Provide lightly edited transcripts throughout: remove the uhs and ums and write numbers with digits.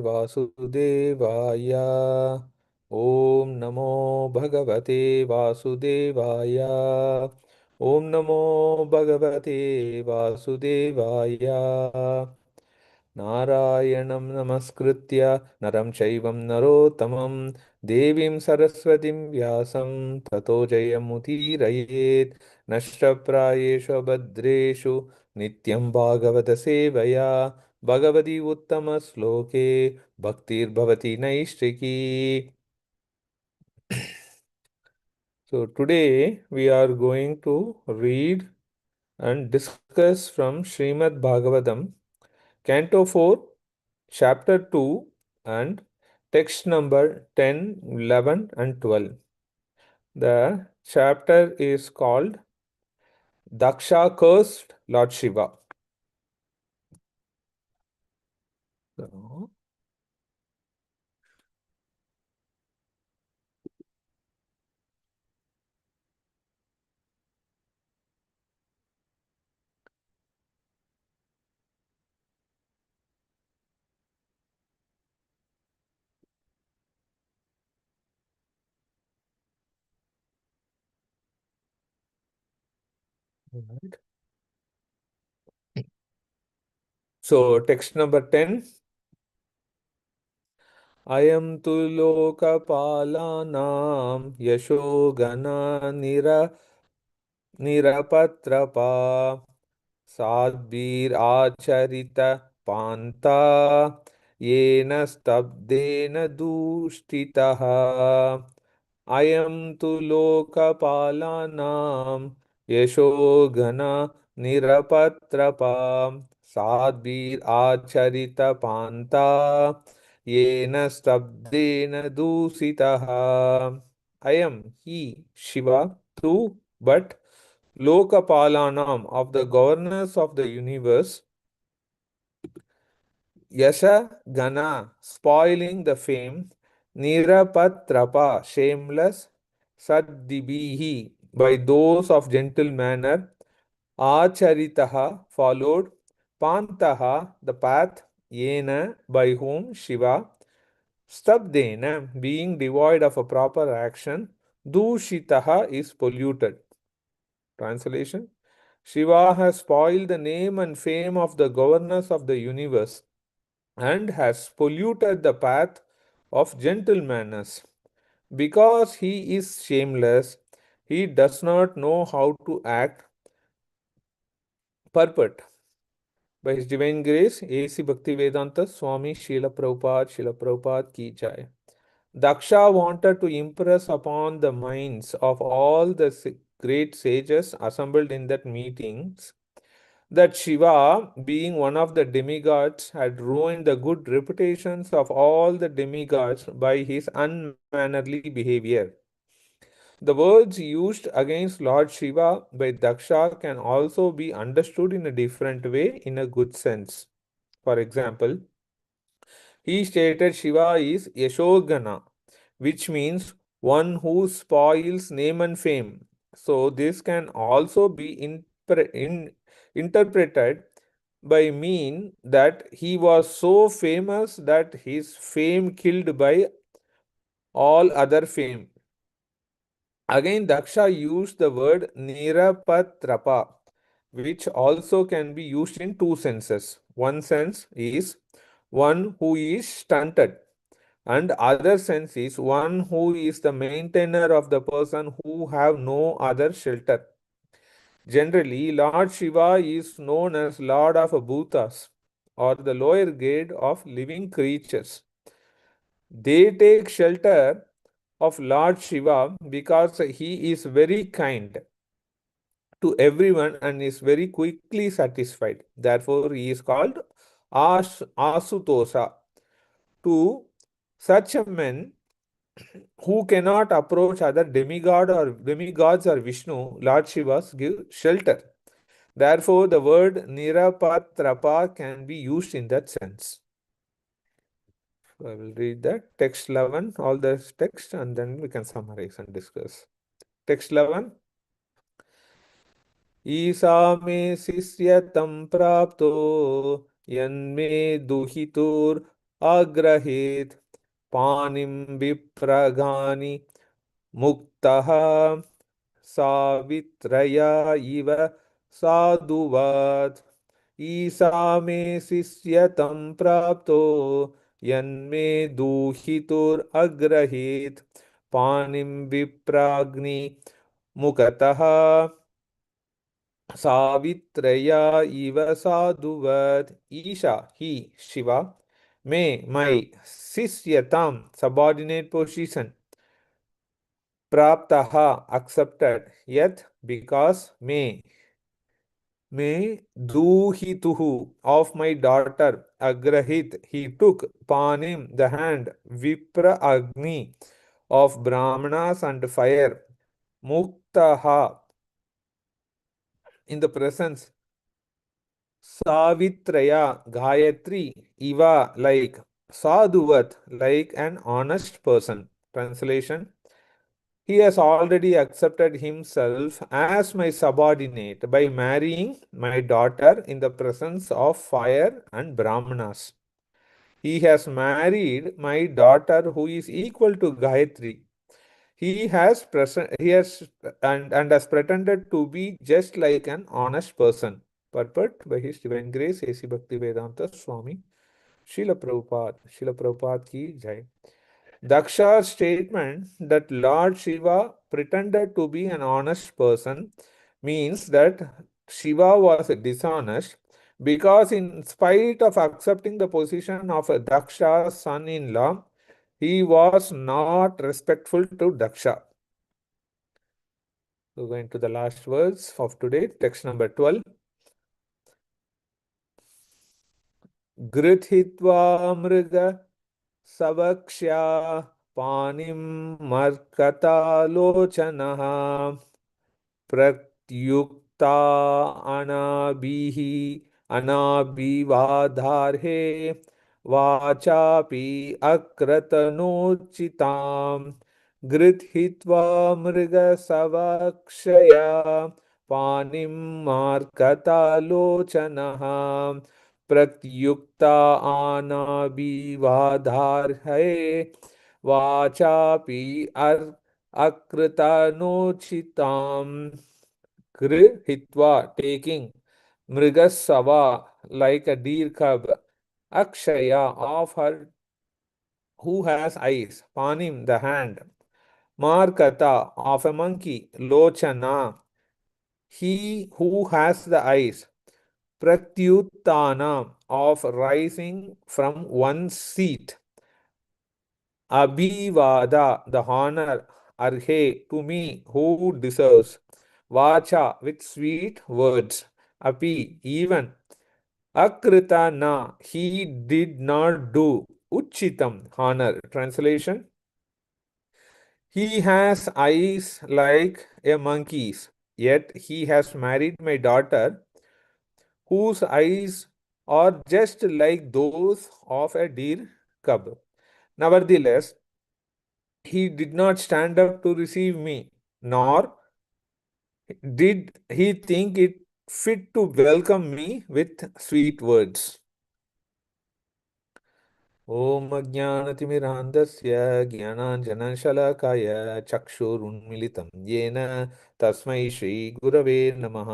वासुदेवाय। ॐ नमो भगवते वासुदेवाय। ॐ नमो भगवते वासुदेवाय। नारायणं नमस्कृत्य नरं चैवं नरोत्तमं देवीं सरस्वतीं व्यासं ततो जयमुदीरयेत्। नष्टप्रायेषु भद्रेषु नित्यं भागवतसेवया Bhagwati उत्तमश्लोके भक्तिर्भवति नैष्टिकी. So today we are going to read and discuss from Srimad Bhagavatam, Canto 4, Chapter 2, and text number 10, 11, and 12. The chapter is called Daksha Cursed Lord Shiva. So, right. So text number 10. Ayam tu lokapalanam yashogana nirapatrapa sadbir acharita panta yena stabdena dushtitaha. Ayam tu lokapalanam yashogana nirapatrapa sadbir acharita panta yena stabdena dusitaha. I am he, Shiva, too, but Lokapalanam of the governors of the universe, Yasha Gana, spoiling the fame, Nirapatrapa, shameless, Saddibihi, by those of gentle manner, Acharitaha, followed, Pantaha, the path, Yena, by whom Shiva, Stabdena, being devoid of a proper action, Dushitaha is polluted. Translation: Shiva has spoiled the name and fame of the governors of the universe and has polluted the path of gentle manners. Because he is shameless, he does not know how to act purport. By His Divine Grace, A.C. Bhaktivedanta Swami Srila Prabhupada Ki Jai. Daksha wanted to impress upon the minds of all the great sages assembled in that meetings that Shiva, being one of the demigods, had ruined the good reputations of all the demigods by his unmannerly behavior. The words used against Lord Shiva by Daksha can also be understood in a different way in a good sense. For example, he stated Shiva is Yashogana, which means one who spoils name and fame. So, this can also be interpreted by mean that he was so famous that his fame killed by all other fame. Again, Daksha used the word Nirapatrapa, which also can be used in two senses. One sense is one who is stunted, and other sense is one who is the maintainer of the person who have no other shelter. Generally, Lord Shiva is known as Lord of Bhutas, or the lower grade of living creatures. They take shelter of Lord Shiva because he is very kind to everyone and is very quickly satisfied. Therefore, he is called Asutosa. To such a men who cannot approach other demigods or Vishnu, Lord Shivas give shelter. Therefore, the word Nirapatrapa can be used in that sense. So I will read that. Text 11, all the text, and then we can summarize and discuss. Text 11. ईसा मे शिष्यतं प्राप्तो यन्मे दुहितुर् अग्रहेत् पानिं विप्रगानि मुक्तः सावित्रया इव साधुवत् ईसा मे शिष्यतं प्राप्तो यन्मे दूहितुरग्रहेत् पानिं विप्राग्नि मुखतः सावित्रया इव साधुवत् Isha he Shiva may my sisyatam subordinate position praptaha accepted yet because may duhituhu of my daughter agrahit he took panim the hand vipra agni of brahmanas and fire muktaha in the presence Savitraya Gayatri Iva like Sadhuvat like an honest person. Translation: he has already accepted himself as my subordinate by marrying my daughter in the presence of fire and Brahmanas. He has married my daughter who is equal to Gayatri. He has and has pretended to be just like an honest person. Purport by His Divine Grace A.C. Bhaktivedanta Swami Srila Prabhupada ki jai. Daksha's statement that Lord Shiva pretended to be an honest person means that Shiva was dishonest because, in spite of accepting the position of a Daksha's son in law, he was not respectful to Daksha. So, going to the last words of today, text number 12. Grithitva mriga savakshya panim markatalochanaha प्रत्युक्ता अनाभिः अनाभिवाधार्हे वाचापि अक्रतनोचितां गृहीत्वा मृगसवक्षया पाणिं मार्कतालोचनः प्रत्युक्ता अनाभिवाधार्हे वाचापि akritanuchitam grihitva taking mrigasava like a deer cub akshaya of her who has eyes panim the hand markata of a monkey lochana he who has the eyes pratyuttana of rising from one's seat Abhivada, the honor, Arhe, to me, who deserves. Vacha, with sweet words. Api, even. Akrita na, he did not do. Uchitam, honor. Translation: he has eyes like a monkey's, yet he has married my daughter, whose eyes are just like those of a deer cub. Nevertheless, he did not stand up to receive me, nor did he think it fit to welcome me with sweet words. ॐ अज्ञानतिमिरान्धस्य ज्ञानाञ्जनशलाकाय चक्षुरुन्मिलितं येन तस्मै श्रीगुरवे नमः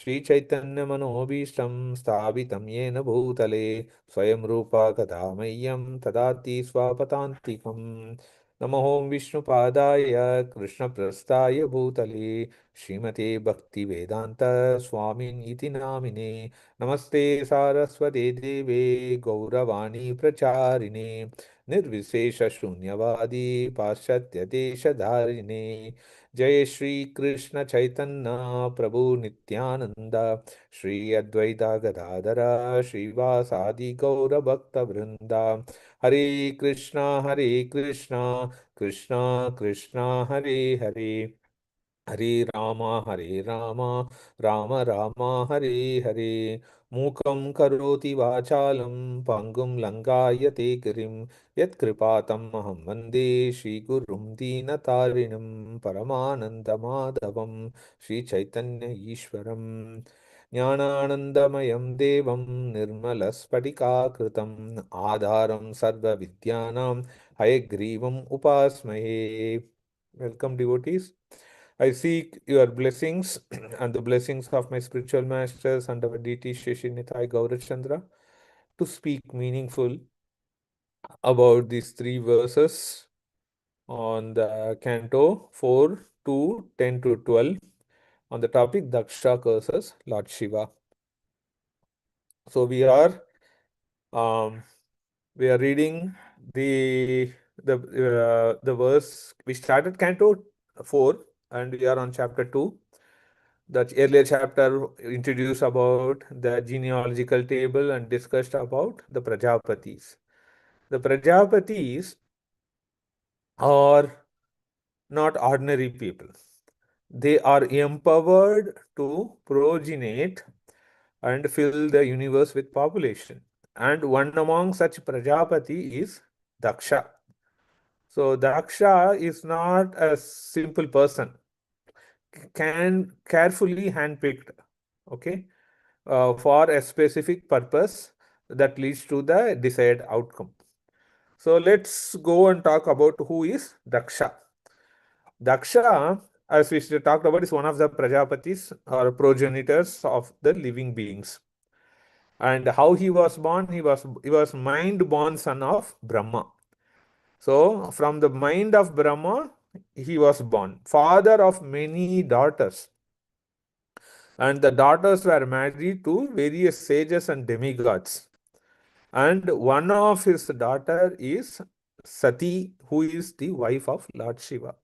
श्रीचैतन्यमनोभीष्टं स्थापितं येन भूतले स्वयं रूपा कदा मह्यं ददाति स्वपदान्तिकम् नमो विष्णुपादाय कृष्णप्रस्थाय भूतले श्रीमते भक्तिवेदान्त स्वामिनीति नामिने नमस्ते सारस्वते देवे गौरवाणी प्रचारिणे निर्विशेष शून्यवादी पाश्चात्य देशधारिणे जय श्री कृष्ण चैतन्य प्रभु नित्यानंद श्री अद्वैता गदाधर श्रीवासादि गौर भक्त वृंदा हरे कृष्णा कृष्णा कृष्णा हरे हरे हरे राम राम राम हरे हरे मूकं करोति वाचालं पङ्गुं लङ्घयते गिरिं यत्कृपातमहं वन्दे श्रीगुरुं दीनतारिणं परमानन्दमाधवं Sri Chaitanya ईश्वरम् Jnananandamayan devam nirmalaspatikakritam adharam sarva vidyanam hayagrivam upasmahe. Welcome, devotees. I seek your blessings and the blessings of my spiritual masters and our deity Sheshi Nitai Gaurachandra to speak meaningful about these three verses on the Canto 4 to 10 to 12 on the topic Daksha curses Lord Shiva. So um, we are reading the verse. We started Canto 4 and we are on chapter 2. The earlier chapter introduced about the genealogical table and discussed about the Prajapatis. The Prajapatis are not ordinary people. They are empowered to progenate and fill the universe with population. And one among such Prajapati is Daksha. So Daksha is not a simple person, can carefully handpicked, okay, for a specific purpose that leads to the desired outcome. So let's go and talk about who is Daksha. Daksha, as we talked about, is one of the Prajapatis or progenitors of the living beings. And how he was born? He was mind born son of Brahma. So from the mind of Brahma, he was born, father of many daughters. And the daughters were married to various sages and demigods. And one of his daughter is Sati, who is the wife of Lord Shiva.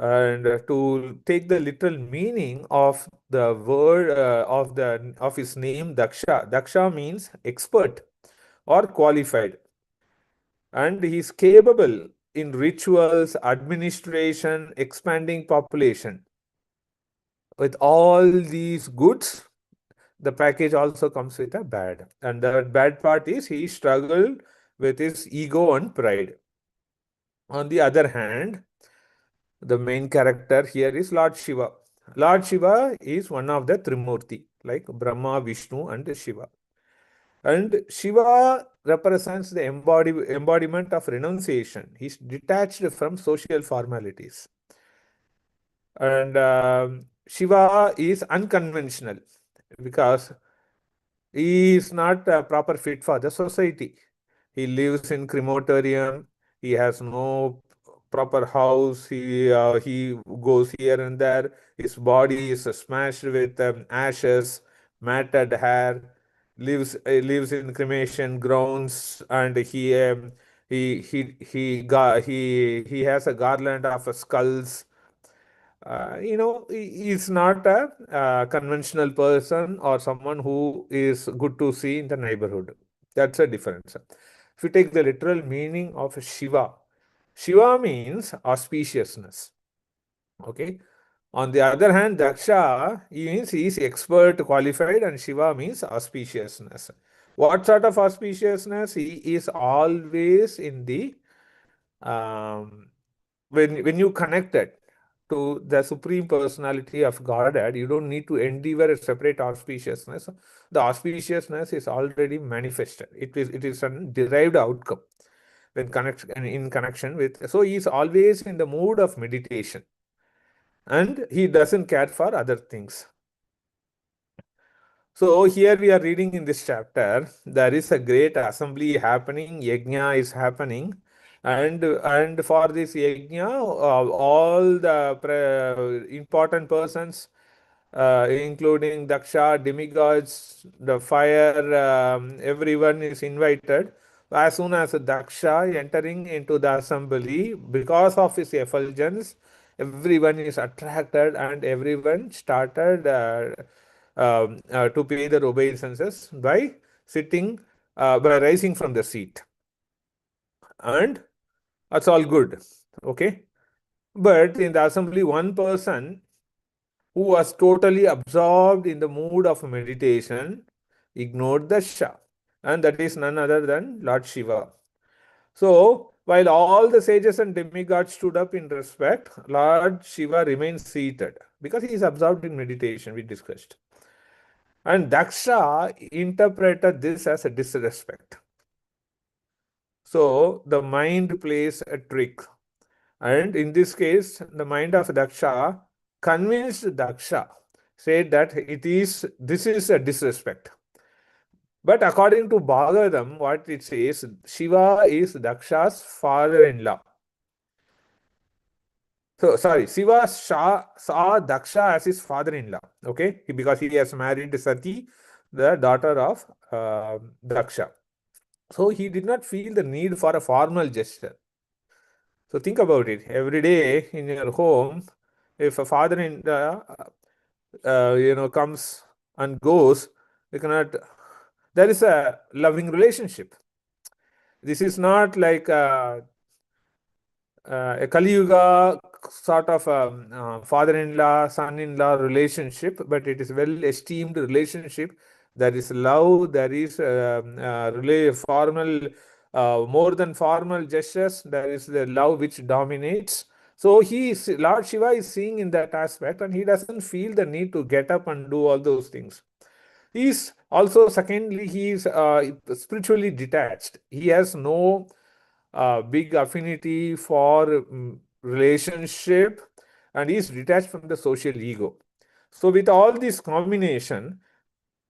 And to take the literal meaning of the word of his name Daksha, Daksha means expert or qualified, and he is capable in rituals, administration, expanding population. With all these goods, the package also comes with a bad, and the bad part is he struggled with his ego and pride. On the other hand, the main character here is Lord Shiva. Lord Shiva is one of the Trimurti, like Brahma, Vishnu, and Shiva. And Shiva represents the embodiment of renunciation. He's detached from social formalities. And Shiva is unconventional because he is not a proper fit for the society. He lives in crematorium. He has no proper house. He goes here and there. His body is smashed with ashes, matted hair. Lives in cremation grounds, and he has a garland of skulls. He's not a conventional person or someone who is good to see in the neighborhood. That's a difference. If you take the literal meaning of Shiva, Shiva means auspiciousness. Okay. On the other hand, Daksha means he is expert, qualified, and Shiva means auspiciousness. What sort of auspiciousness? He is always in the when you connect it to the Supreme Personality of Godhead, you don't need to endeavor a separate auspiciousness. The auspiciousness is already manifested. It is a derived outcome when in connection with. So he is always in the mood of meditation, and he doesn't care for other things. So here we are reading in this chapter, there is a great assembly happening, yajna is happening, and for this yajna, all the important persons, including Daksha, demigods, the fire, everyone is invited. As soon as Daksha entering into the assembly, because of his effulgence, everyone is attracted and everyone started to pay their obeisances by by rising from the seat. And that's all good. Okay. But in the assembly, one person who was totally absorbed in the mood of meditation ignored the Shah. And that is none other than Lord Shiva. So, while all the sages and demigods stood up in respect, Lord Shiva remains seated because he is absorbed in meditation, we discussed. And Daksha interpreted this as a disrespect. So the mind plays a trick. And in this case, the mind of Daksha convinced Daksha, said that this is a disrespect. But according to Bhagavatam, what it says, Shiva is Daksha's father-in-law. So, sorry, Shiva saw Daksha as his father-in-law, okay? Because he has married Sati, the daughter of Daksha. So, he did not feel the need for a formal gesture. So, think about it. Every day in your home, if a father-in-law, comes and goes, you cannot, there is a loving relationship. This is not like a Kali Yuga sort of father-in-law, son-in-law relationship, but it is well-esteemed relationship. There is love, there is formal, more than formal gestures, there is the love which dominates. So Lord Shiva is seeing in that aspect, and he doesn't feel the need to get up and do all those things. He's also, secondly, he is spiritually detached. He has no big affinity for relationship, and is detached from the social ego. So with all this combination,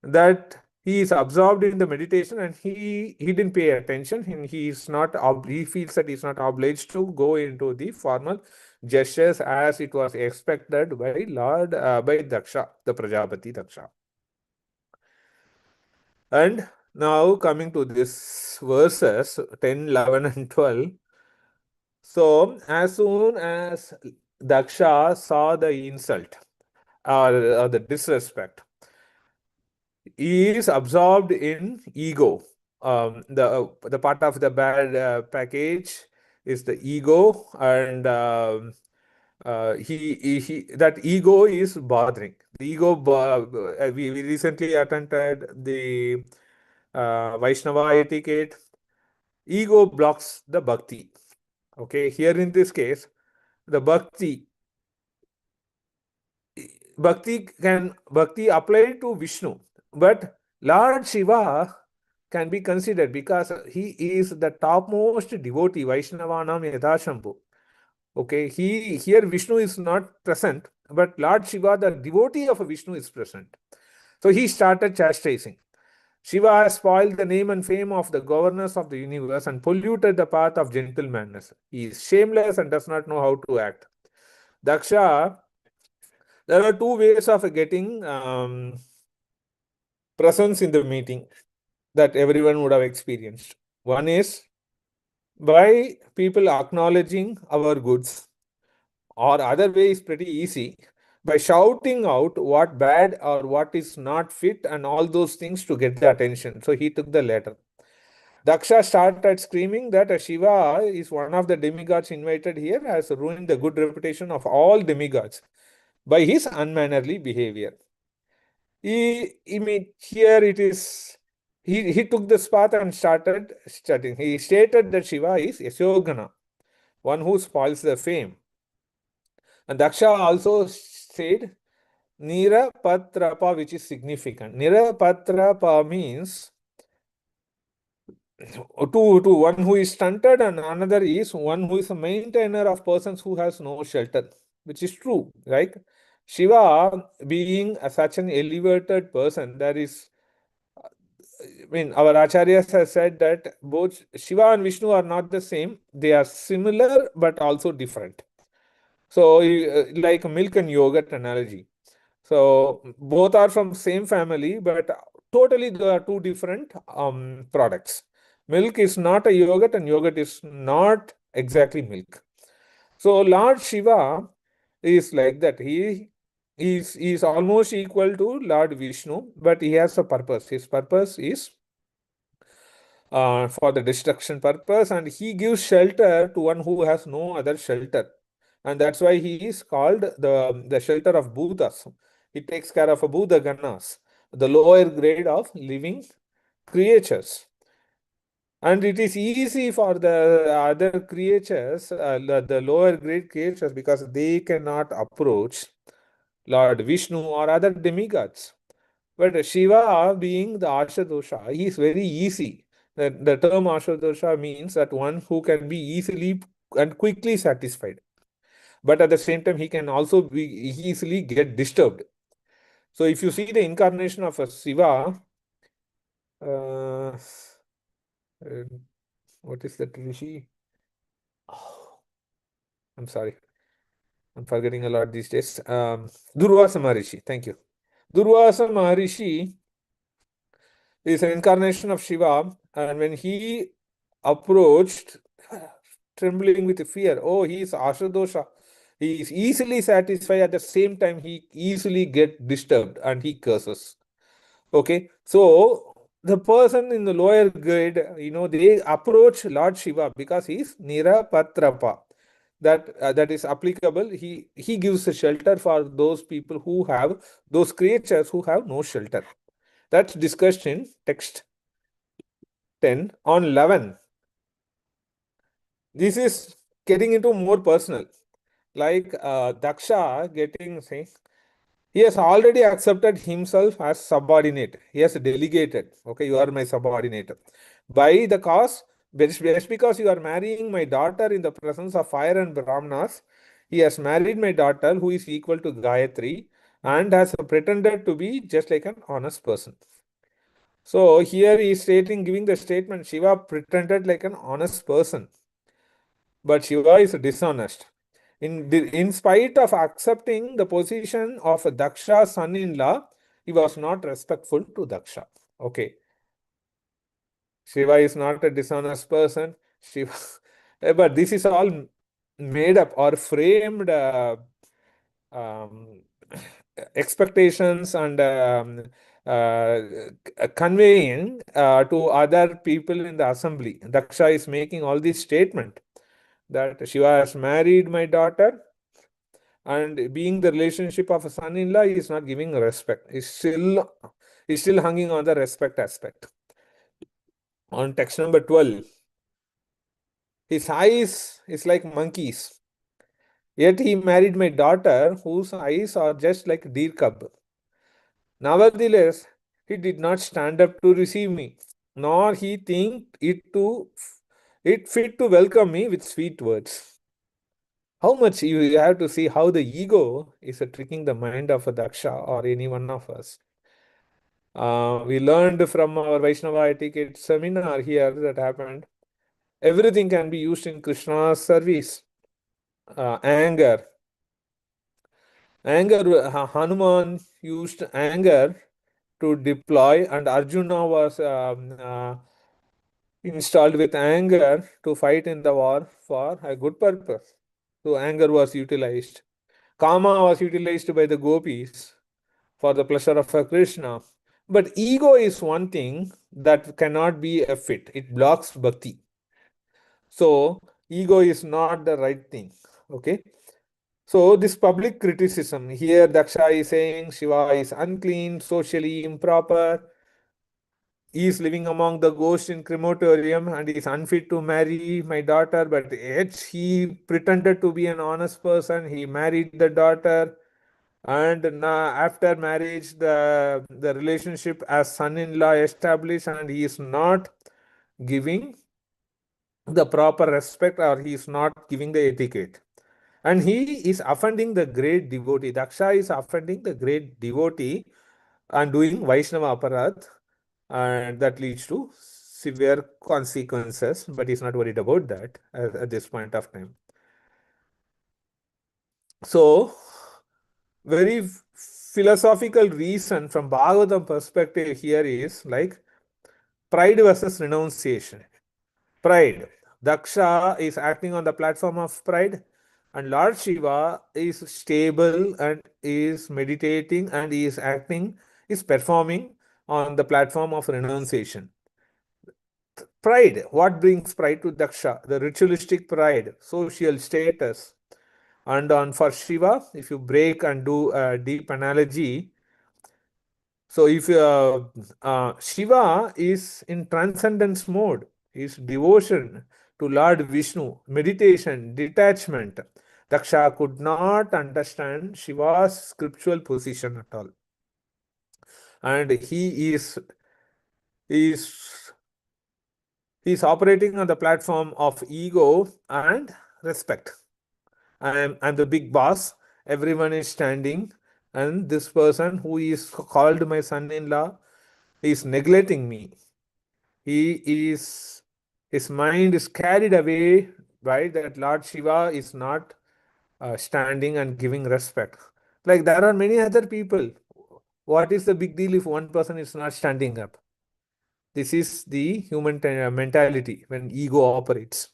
that he is absorbed in the meditation, and he didn't pay attention, and he feels that he's not obliged to go into the formal gestures as it was expected by by Daksha, the Prajapati Daksha. And now coming to this verses 10, 11 and 12. So as soon as Daksha saw the insult or the disrespect, he is absorbed in ego. The part of the bad package is the ego, and he that ego is bothering. The ego. We recently attended the Vaishnava etiquette. Ego blocks the bhakti. Okay, here in this case, the bhakti apply to Vishnu, but Lord Shiva can be considered because he is the topmost devotee, Vaishnavanam Yadashambhu. Okay, here Vishnu is not present, but Lord Shiva, the devotee of Vishnu, is present. So he started chastising. Shiva has spoiled the name and fame of the governors of the universe and polluted the path of gentlemanliness. He is shameless and does not know how to act. Daksha, there are two ways of getting presence in the meeting that everyone would have experienced. One is by people acknowledging our goods, or other way is pretty easy, by shouting out what bad or what is not fit and all those things to get the attention. So he took the latter. Daksha started screaming that Shiva is one of the demigods invited here, has ruined the good reputation of all demigods by his unmannerly behavior. Here it is, he took this path and started studying. He stated that Shiva is Yashogana, one who spoils the fame. And Daksha also said Nirapatrapa, which is significant. Nirapatrapa means to one who is stunted, and another is one who is a maintainer of persons who has no shelter, which is true, right? Shiva being such an elevated person, there is, our acharyas have said that both Shiva and Vishnu are not the same. They are similar but also different. So, like milk and yogurt analogy. So, both are from same family, but totally they are two different products. Milk is not a yogurt, and yogurt is not exactly milk. So, Lord Shiva is like that. He is almost equal to Lord Vishnu, but he has a purpose. His purpose is for the destruction purpose, and he gives shelter to one who has no other shelter, and that's why he is called the shelter of Bhutas. He takes care of Bhuta Ganas, the lower grade of living creatures. And it is easy for the other creatures, the lower grade creatures, because they cannot approach Lord Vishnu or other demigods. But Shiva, being the Ashadosha, he is very easy. The term Ashadosha means that one who can be easily and quickly satisfied. But at the same time, he can also be easily get disturbed. So if you see the incarnation of a Shiva, uh, what is that Rishi? Oh, I'm sorry. I'm forgetting a lot these days. Durvasa Maharishi. Thank you. Durvasa Maharishi is an incarnation of Shiva, and when he approached, trembling with fear, oh, he is Ashadosha. He is easily satisfied, at the same time, he easily get disturbed and he curses. Okay, so the person in the lower grade, they approach Lord Shiva because he is Nirapatrapa. That is applicable. He gives a shelter for those people who have, those creatures who have no shelter. That's discussed in text 10 on 11. This is getting into more personal. Like Daksha getting, say, he has already accepted himself as subordinate. He has delegated. Okay, you are my subordinate. By the cause, just because you are marrying my daughter in the presence of fire and Brahmanas, he has married my daughter who is equal to Gayatri and has pretended to be just like an honest person. So here he is stating, giving the statement, Shiva pretended like an honest person, but Shiva is dishonest. In spite of accepting the position of Daksha's son-in-law, he was not respectful to Daksha. Okay. Shiva is not a dishonest person. Shiva, but this is all made up or framed um, expectations and uh, conveying to other people in the assembly. Daksha is making all these statements that Shiva has married my daughter, and being the relationship of a son-in-law, he is not giving respect. He's still hanging on the respect aspect. On text number 12, his eyes is like monkeys. Yet he married my daughter, whose eyes are just like deer cub. Nevertheless, he did not stand up to receive me, nor he think it fit to welcome me with sweet words. How much you have to see how the ego is tricking the mind of a Daksha or any one of us. We learned from our Vaishnava etiquette seminar here that happened. Everything can be used in Krishna's service. Anger. Hanuman used anger to deploy, and Arjuna was installed with anger to fight in the war for a good purpose. So anger was utilized. Kama was utilized by the gopis for the pleasure of a Krishna. But ego is one thing that cannot be a fit. It blocks bhakti. So ego is not the right thing. Okay. So this public criticism here, Daksha is saying Shiva is unclean, socially improper. He is living among the ghosts in crematorium and is unfit to marry my daughter. But yet he pretended to be an honest person. He married the daughter. And now after marriage, the relationship as son-in-law established, and he is not giving the proper respect, or he is not giving the etiquette. And he is offending the great devotee. Daksha is offending the great devotee and doing Vaishnava aparadh, and that leads to severe consequences, but he's not worried about that at this point of time. So, very philosophical reason from Bhagavatam perspective here is like pride versus renunciation. Pride. Daksha is acting on the platform of pride, and Lord Shiva is stable and is meditating and is performing on the platform of renunciation. Pride. What brings pride to Daksha? The ritualistic pride, social status. And on for Shiva, if you break and do a deep analogy, so if Shiva is in transcendence mode, his devotion to Lord Vishnu, meditation, detachment, Daksha could not understand Shiva's scriptural position at all. and is he's operating on the platform of ego and respect. I'm the big boss. Everyone is standing, and this person who is called my son-in-law is neglecting me. He is His mind is carried away by that Lord Shiva is not standing and giving respect. Like there are many other people. What is the big deal if one person is not standing up? This is the human mentality when ego operates.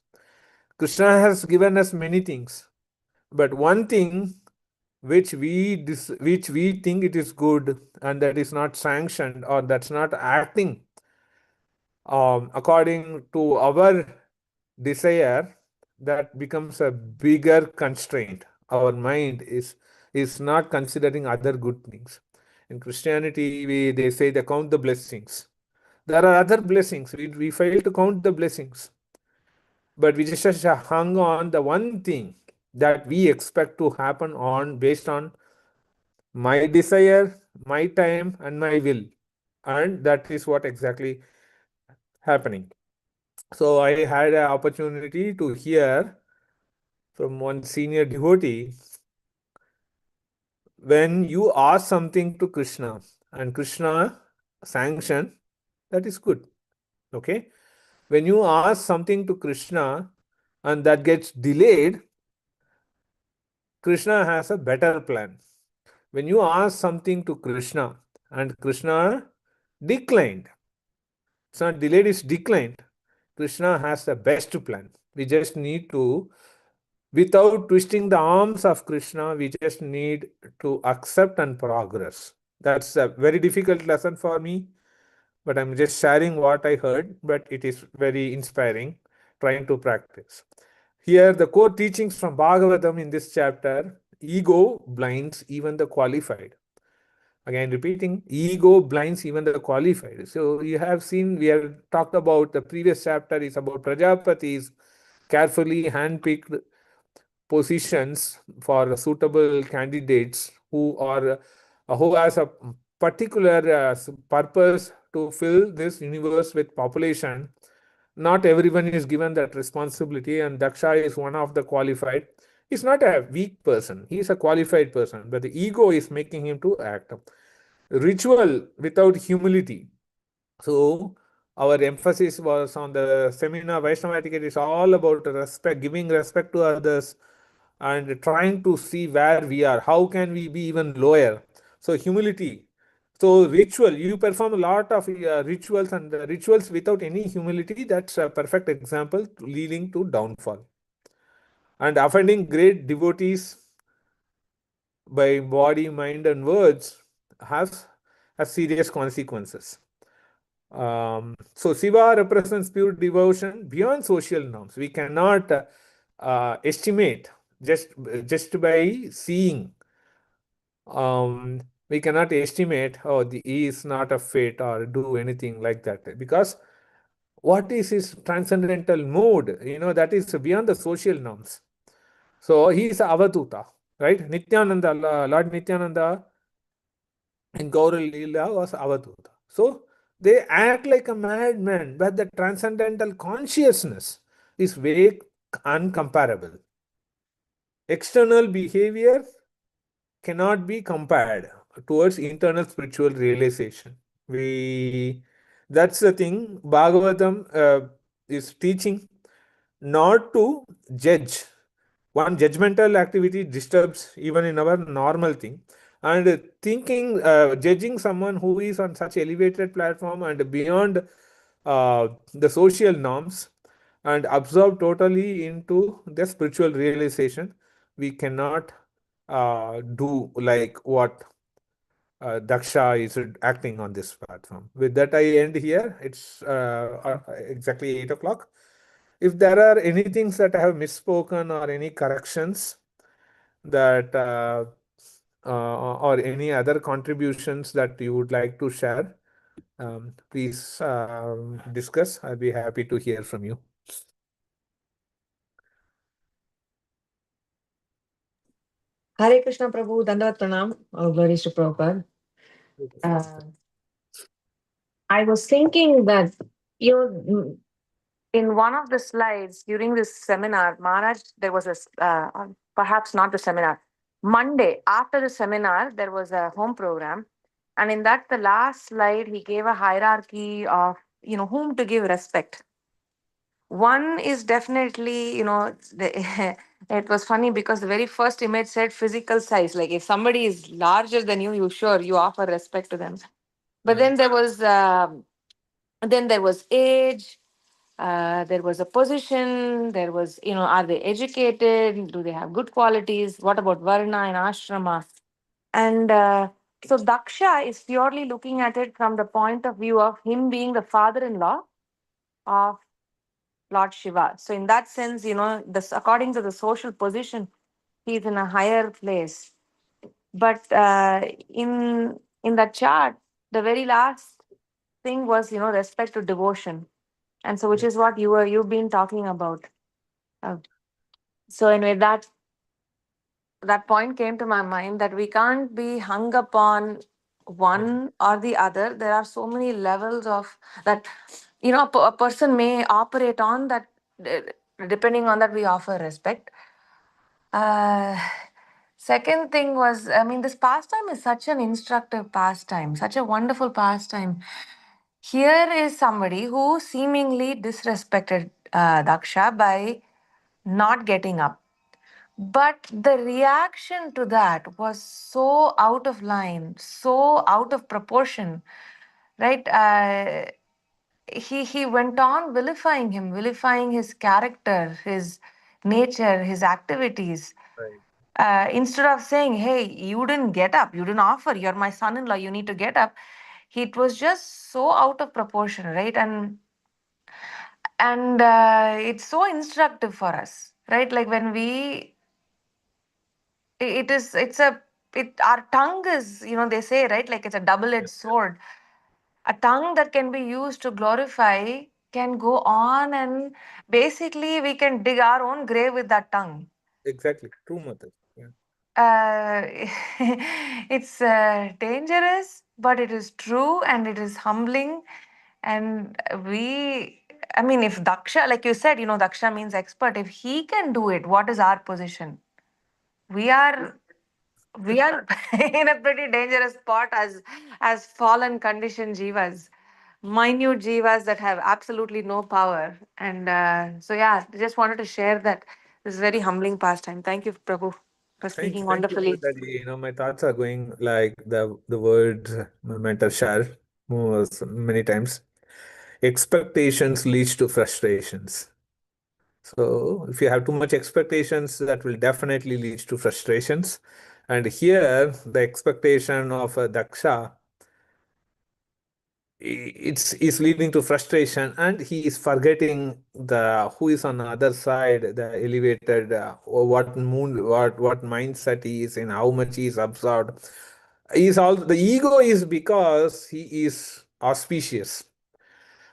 Krishna has given us many things, but one thing which we think it is good and that is not sanctioned or that's not acting according to our desire, that becomes a bigger constraint. Our mind is not considering other good things. In Christianity, they say they count the blessings. There are other blessings. We fail to count the blessings, but we just hung on the one thing that we expect to happen on based on my desire, my time, and my will, and that is what exactly happening. So I had an opportunity to hear from one senior devotee, when you ask something to Krishna and Krishna sanction, that is good. Okay. When you ask something to Krishna and that gets delayed, Krishna has a better plan. When you ask something to Krishna and Krishna declined, it's not delayed, it's declined. Krishna has the best plan. We just need to, without twisting the arms of Krishna, we just need to accept and progress. That's a very difficult lesson for me, but I'm just sharing what I heard, but it is very inspiring, trying to practice. Here, the core teachings from Bhagavatam in this chapter: ego blinds even the qualified. Again, repeating, ego blinds even the qualified. So you have seen, we have talked about, the previous chapter is about Prajapatis carefully handpicked positions for suitable candidates who has a particular purpose to fill this universe with population. Not everyone is given that responsibility, and Daksha is one of the qualified. He's not a weak person, he's a qualified person, but the ego is making him to act. Ritual without humility. So our emphasis was on the seminar Vaishnava etiquette is all about respect, giving respect to others, and trying to see where we are. How can we be even lower? So humility. So ritual, you perform a lot of rituals, and rituals without any humility, that's a perfect example leading to downfall. And offending great devotees by body, mind, and words has serious consequences. So Shiva represents pure devotion beyond social norms. We cannot estimate just by seeing. We cannot estimate, oh, he is not a fit or do anything like that, because what is his transcendental mood? That is beyond the social norms. So he is Avatuta, right? Nityananda, Lord Nityananda in Gaura Leela was Avatuta. So they act like a madman, but the transcendental consciousness is very uncomparable. External behavior cannot be compared towards internal spiritual realization. That's the thing. Bhagavatam is teaching not to judge. One judgmental activity disturbs even in our normal thing. And thinking, judging someone who is on such elevated platform and beyond the social norms and absorb totally into the spiritual realization, we cannot do like what Daksha is acting on this platform. With that, I end here. It's exactly 8 o'clock. If there are any things that I have misspoken or any corrections that or any other contributions that you would like to share, please discuss. I'll be happy to hear from you. Hare Krishna Prabhu, Dandavat Pranam, glories to Prabhupada. I was thinking that, you know, in one of the slides during this seminar, Maharaj, there was perhaps not the seminar, Monday after the seminar, there was a home program. And in that, the last slide, he gave a hierarchy of, whom to give respect. One is definitely, it was funny because the very first image said physical size. Like if somebody is larger than you, you offer respect to them. But Mm. then there was age, there was a position, there was, are they educated? Do they have good qualities? What about Varna and Ashrama? And so Daksha is purely looking at it from the point of view of him being the father in law of Lord Shiva. So, in that sense, this according to the social position, he is in a higher place. But in that chart, the very last thing was, respect to devotion, and so which Yeah. is what you've been talking about. Uh, so anyway, that point came to my mind that we can't be hung upon Yeah. one or the other. There are so many levels of that, a person may operate on that. Depending on that, we offer respect. uh, Second thing was, I mean, this pastime is such an instructive pastime, such a wonderful pastime. Here is somebody who seemingly disrespected Daksha by not getting up. But the reaction to that was so out of line, so out of proportion, right? He went on vilifying his character, his nature, his activities. Right. Instead of saying, "Hey, you didn't get up, you didn't offer, you're my son-in-law, you need to get up," it was just so out of proportion, right? And it's so instructive for us, right? Like when it is it's a it our tongue is, they say, right, like it's a double-edged sword. A tongue that can be used to glorify can go on, and basically we can dig our own grave with that tongue. Exactly. True, Mother. Yeah. uh, it's dangerous, but it is true and it is humbling. And I mean, if Daksha, like you said, Daksha means expert. If he can do it, what is our position? We are we are in a pretty dangerous spot as fallen conditioned jivas, minute jivas that have absolutely no power. And so yeah, just wanted to share that. This is very humbling pastime. Thank you, Prabhu, for speaking Thank you, wonderfully. Mataji. My thoughts are going like the words my mentor shared was many times. Expectations leads to frustrations. So if you have too much expectations, that will definitely lead to frustrations. And here, the expectation of Daksha, it's is leading to frustration, and he is forgetting the who is on the other side, the elevated, or what mindset he is in, how much he is absorbed. Is all the ego is because he is auspicious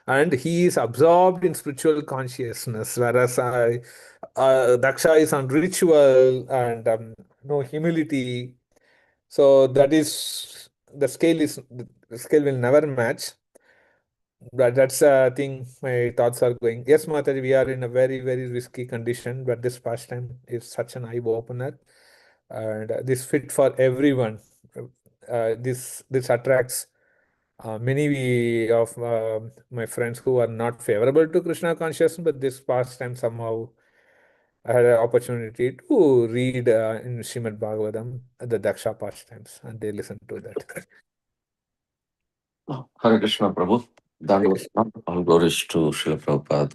and he is absorbed in spiritual consciousness, whereas Daksha is on ritual and no humility. So that is the scale will never match. But that's a thing my thoughts are going. Yes, Mataji, we are in a very risky condition, but this pastime is such an eye opener, and this fit for everyone. This attracts many of my friends who are not favorable to Krishna consciousness, but this pastime somehow I had an opportunity to read in Srimad Bhagavatam the Daksha pastimes, and they listen to that. Hare Krishna, Prabhu. Hare Dandavat, Krishna. all glories to Srila Prabhupada.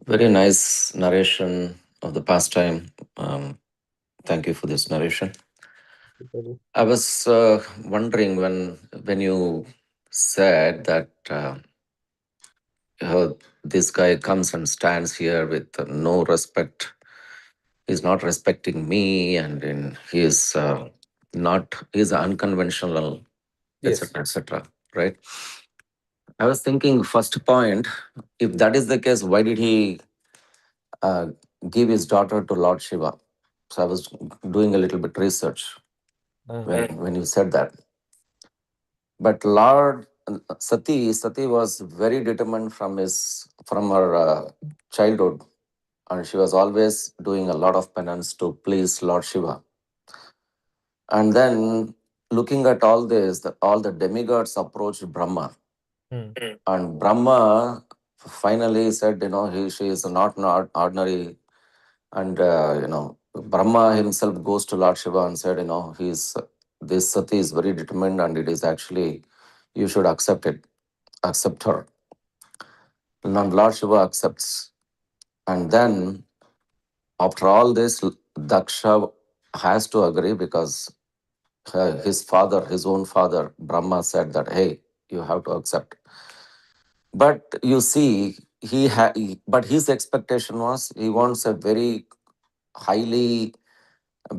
Very nice narration of the pastime. Thank you for this narration. Prabhu. I was wondering when you said that this guy comes and stands here with no respect. He's not respecting me, and he is not. He's unconventional, Yes. etc., etc. Right? I was thinking, first point, if that is the case, why did he uh, give his daughter to Lord Shiva? So I was doing a little bit research Uh, when you said that. But Lord Sati was very determined from her childhood, and she was always doing a lot of penance to please Lord Shiva. And then looking at all this, all the demigods approached Brahma, Hmm. and Brahma finally said, she is not ordinary. And Brahma himself goes to Lord Shiva and said, this Sati is very determined, and it is actually, you should accept her. And Lord Shiva accepts. And then after all this, Daksha has to agree, because his own father, Brahma, said that, hey, you have to accept. But you see, but his expectation was, he wants a very highly,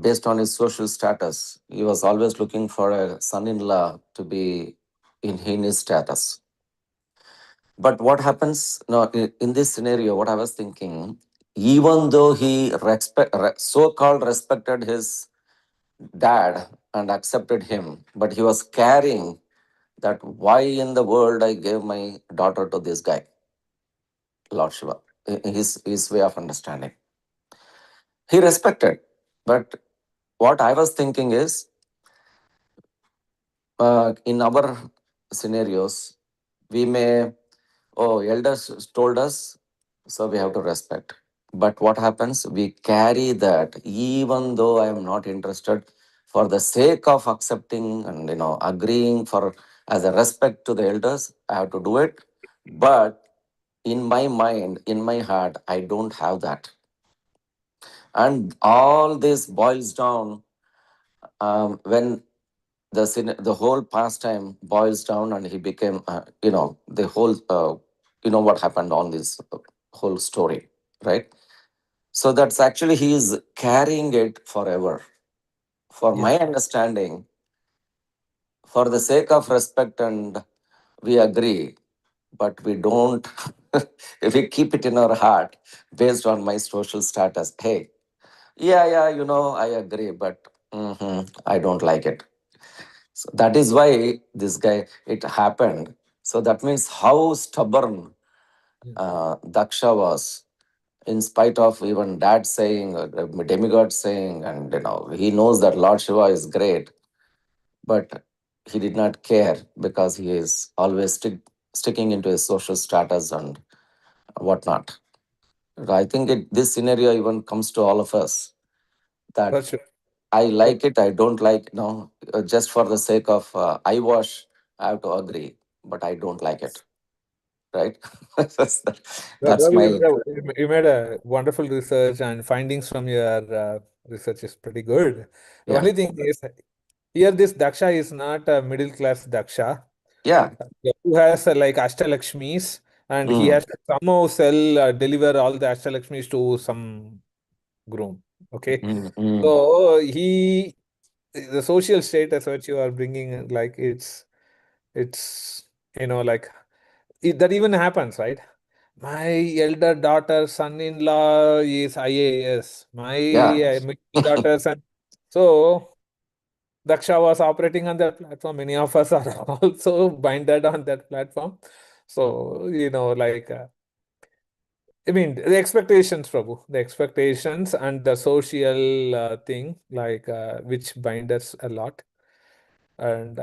based on his social status. He was always looking for a son-in-law to be in his status. But what happens now in this scenario? What I was thinking, even though he so-called respected his dad and accepted him, but he was carrying that, why in the world I gave my daughter to this guy, Lord Shiva. His way of understanding. He respected. But what I was thinking is, in our scenarios, we may, oh, elders told us, so we have to respect. But what happens? We carry that, even though I am not interested, for the sake of accepting and agreeing, for as a respect to the elders, I have to do it. But in my mind, in my heart, I don't have that. And all this boils down, when the whole pastime boils down, and he became, the whole, what happened on this whole story, right? So that's actually, he is carrying it forever. For Yeah. my understanding, for the sake of respect, and we agree, but we don't, if we keep it in our heart based on my social status, hey, yeah, I agree, but I don't like it. So that is why this guy, it happened. So that means how stubborn Yeah. Daksha was, in spite of even dad saying, demigod saying, and he knows that Lord Shiva is great, but he did not care, because he is always sticking into his social status and whatnot. I think this scenario even comes to all of us, For that sure. I For like it, I don't like, just for the sake of eyewash, I have to agree, but I don't like it, right? that's that's Prabhu, my, you made a wonderful research, and findings from your research is pretty good. The yeah, only thing is, here this Daksha is not a middle class Daksha yeah, who has like Ashtalakshmis, and he mm, has to somehow deliver all the Ashtalakshmis to some groom. Okay, mm, mm, so the social status which you are bringing, like it's like that even happens, right? My elder daughter's son-in-law is IAS. My yeah, middle daughter's son. So Daksha was operating on that platform. Many of us are also binded on that platform. So, I mean, the expectations, Prabhu, the expectations and the social thing, which bind us a lot. And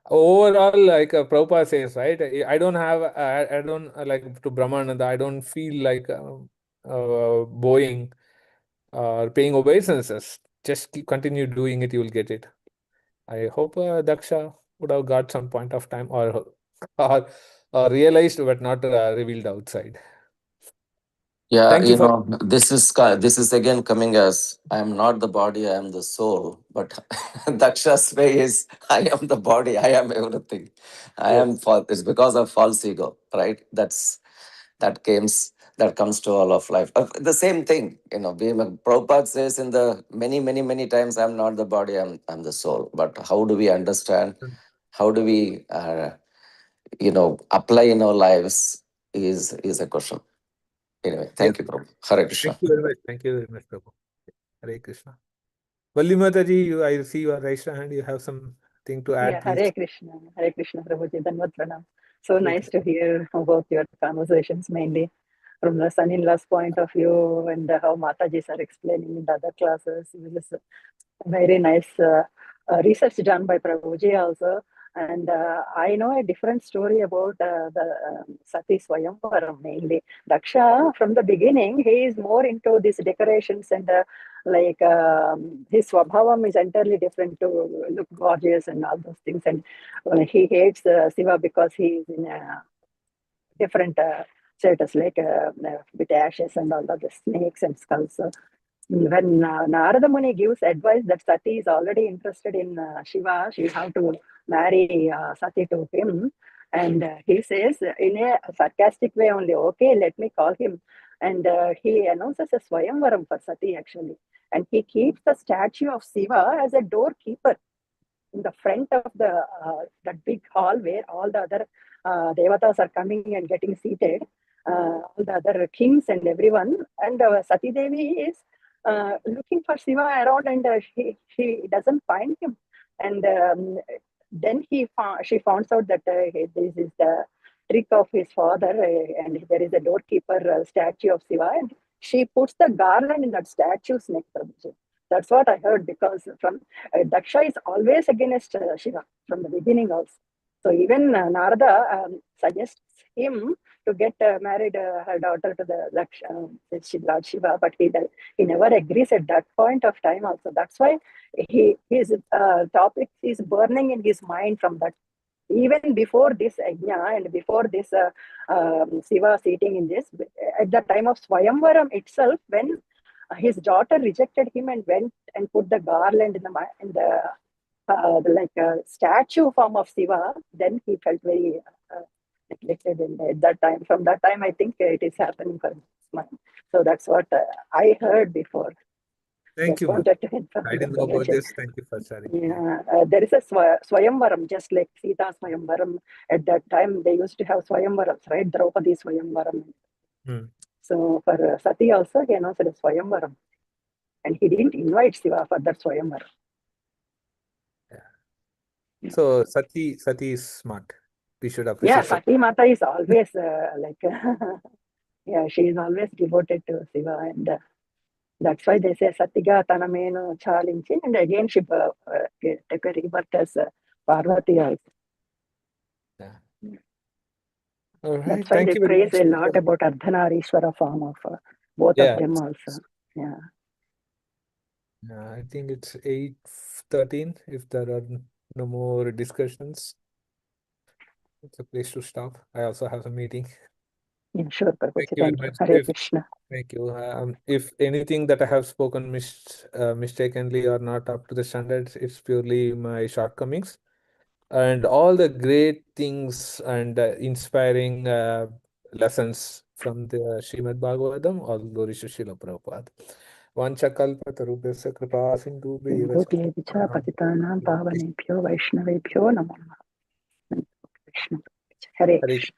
overall, like Prabhupada says, right? I don't have, I don't like to Brahmananda, I don't feel like bowing or paying obeisances. Just continue doing it, you will get it. I hope Daksha would have got some point of time, or, or realized but not revealed outside. yeah. Thank you for. This is again coming as, I am not the body, I am the soul. But Daksha's way is, I am the body, I am everything. I am Yes. It's because of false ego, right? That comes to all of life. The same thing, Prabhupada says in the many, many, many times, I'm not the body, I'm the soul. But how do we understand? How do we, apply in our lives, is a question. Anyway, Yeah. thank you, Prabhu. Hare Thank Krishna. you very much. Thank you very much, Prabhu. Hare Krishna. Valli Mataji, I see you are raised hand. You have something anything to Yeah, add, please? Hare Krishna, Prabhuji, Dhanvat Pranam. So nice Okay. to hear about your conversations, mainly from the son-in-law's point of view, and how Matajis are explaining in the other classes. It was very nice research done by Prabhuji also. And I know a different story about the Sati Swayamvaram mainly. Daksha, from the beginning, he is more into these decorations and his swabhavam is entirely different to look gorgeous and all those things. And he hates Shiva because he is in a different status, with ashes and all of the snakes and skulls. So when Narada Muni gives advice that Sati is already interested in Shiva, she have to marry Sati to him. And he says in a sarcastic way only, okay, let me call him. And he announces a Swayamvaram for Sati actually. And he keeps the statue of Shiva as a doorkeeper in the front of the that big hall where all the other devatas are coming and getting seated, all the other kings and everyone. And Sati Devi is looking for Shiva around, and she doesn't find him. And then she finds out that this is the trick of his father, and there is a doorkeeper statue of Shiva, and she puts the garland in that statue's neck. Prabhuji. That's what I heard, because from Daksha is always against Shiva from the beginning also. So even Narada suggests him to get married her daughter to the Lord Shiva, but he never agrees at that point of time also. That's why his topic is burning in his mind from that. Even before this Ajna and before this Shiva seating in this, at the time of Swayamvaram itself, when his daughter rejected him and went and put the garland in the statue form of Shiva, then he felt very neglected at that time. From that time, I think it is happening for his mind. So that's what I heard before. Thank Just you, ma'am. wanted to inform I you, didn't know about Prabhuji. this. Thank you for sharing. Yeah, there is a Swayamvaram, just like Sita Swayamvaram. At that time, they used to have Swayamvarams, right? Draupadi Swayamvaram. Hmm. So for Sati also, he announced a Swayamvaram. And he didn't invite Shiva for that Swayamvaram. So Sati is smart. We should Yeah, appreciate Sati. Sati Mata is always yeah, she is always devoted to Shiva, and that's why they say Satiga Tanameno Chalinchi, and again she took a rebirth as Parvati also. Yeah. All right. That's why Thank they you very praise much. a lot about Ardhanarishwara form of both Yeah. of them also. Yeah. I think it's 8:13. If there are no more discussions, it's a place to stop. I also have a meeting. Yeah, sure, Thank Prabhuji. you very Thank you. much. Hare Krishna. Thank you. If anything that I have spoken mistakenly or not up to the standards, it's purely my shortcomings. And all the great things and inspiring lessons from the Srimad Bhagavatam, all glory to Srila Prabhupada. Vanchakalpatarubhyasya kripa sindhubhyeva Sindhubhyevicha patitanam pavanebhyo Vaishnavebhyo namo namaha. Krishna. Hare Hare Krishna.